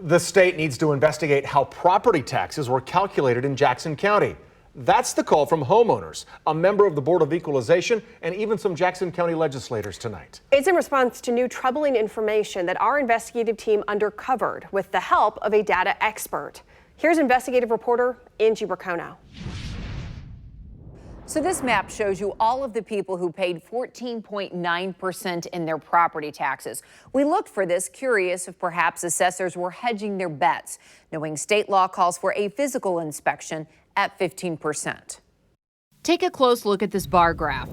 The state needs to investigate how property taxes were calculated in Jackson County. That's the call from homeowners, a member of the Board of Equalization, and even some Jackson County legislators tonight. It's in response to new troubling information that our investigative team uncovered with the help of a data expert. Here's investigative reporter Angie Racono. So this map shows you all of the people who paid 14.9% in their property taxes. We looked for this, curious if perhaps assessors were hedging their bets, knowing state law calls for a physical inspection at 15%. Take a close look at this bar graph.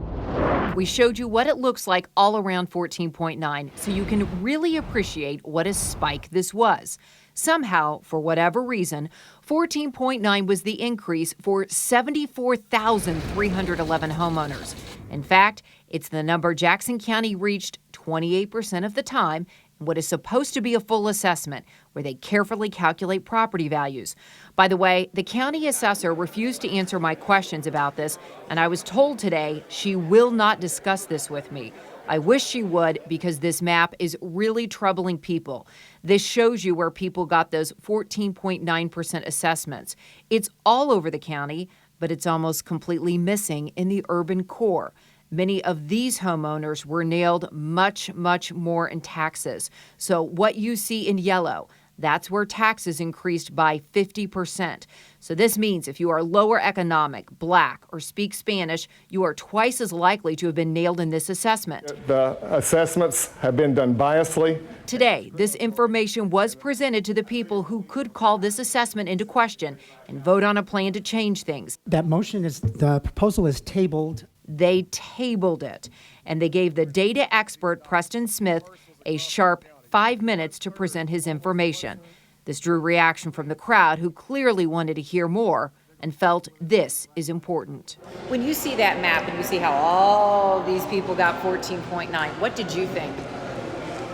We showed you what it looks like all around 14.9, so you can really appreciate what a spike this was. Somehow, for whatever reason, 14.9 was the increase for 74,311 homeowners. In fact, it's the number Jackson County reached 28% of the time in what is supposed to be a full assessment, where they carefully calculate property values. By the way, the county assessor refused to answer my questions about this, and I was told today she will not discuss this with me. I wish she would, because this map is really troubling people. This shows you where people got those 14.9% assessments. It's all over the county, but it's almost completely missing in the urban core. Many of these homeowners were nailed much, much more in taxes. So what you see in yellow, that's where taxes increased by 50%. So this means if you are lower economic, black, or speak Spanish, you are twice as likely to have been nailed in this assessment. The assessments have been done biasly. Today, this information was presented to the people who could call this assessment into question and vote on a plan to change things. That the proposal is tabled. They tabled it, and they gave the data expert Preston Smith a sharp 5 minutes to present his information. This drew reaction from the crowd, who clearly wanted to hear more and felt this is important. When you see that map and you see how all these people got 14.9, what did you think?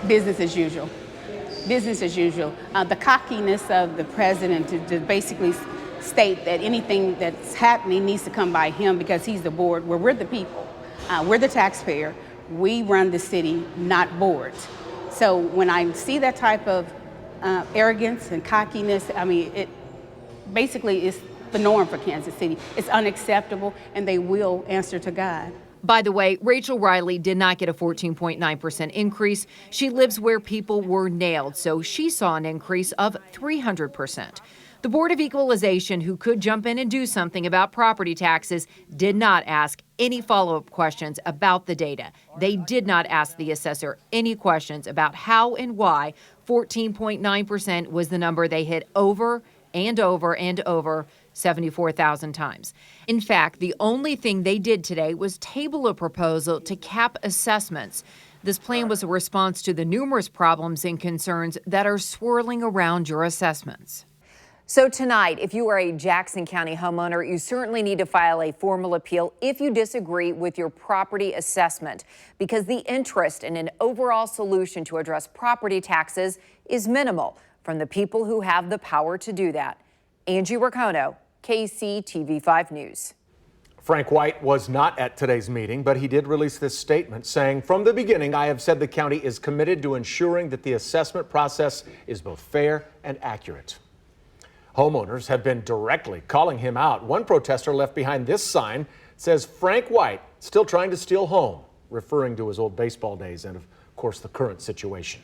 Business as usual. Business as usual. The cockiness of the president to basically state that anything that's happening needs to come by him because he's the board, where we're the people. We're the taxpayer. We run the city, not boards. So when I see that type of arrogance and cockiness, I mean, it basically is the norm for Kansas City. It's unacceptable, and they will answer to God. By the way, Rachel Riley did not get a 14.9% increase. She lives where people were nailed, so she saw an increase of 300%. The Board of Equalization, who could jump in and do something about property taxes, did not ask any follow-up questions about the data. They did not ask the assessor any questions about how and why 14.9% was the number they hit over and over and over 74,000 times. In fact, the only thing they did today was table a proposal to cap assessments. This plan was a response to the numerous problems and concerns that are swirling around your assessments. So tonight, if you are a Jackson County homeowner, you certainly need to file a formal appeal if you disagree with your property assessment, because the interest in an overall solution to address property taxes is minimal from the people who have the power to do that. Angie Racono, KCTV5 News. Frank White was not at today's meeting, but he did release this statement saying, "From the beginning, I have said the county is committed to ensuring that the assessment process is both fair and accurate." Homeowners have been directly calling him out. One protester left behind this sign says, "Frank White still trying to steal home," referring to his old baseball days and, of course, the current situation.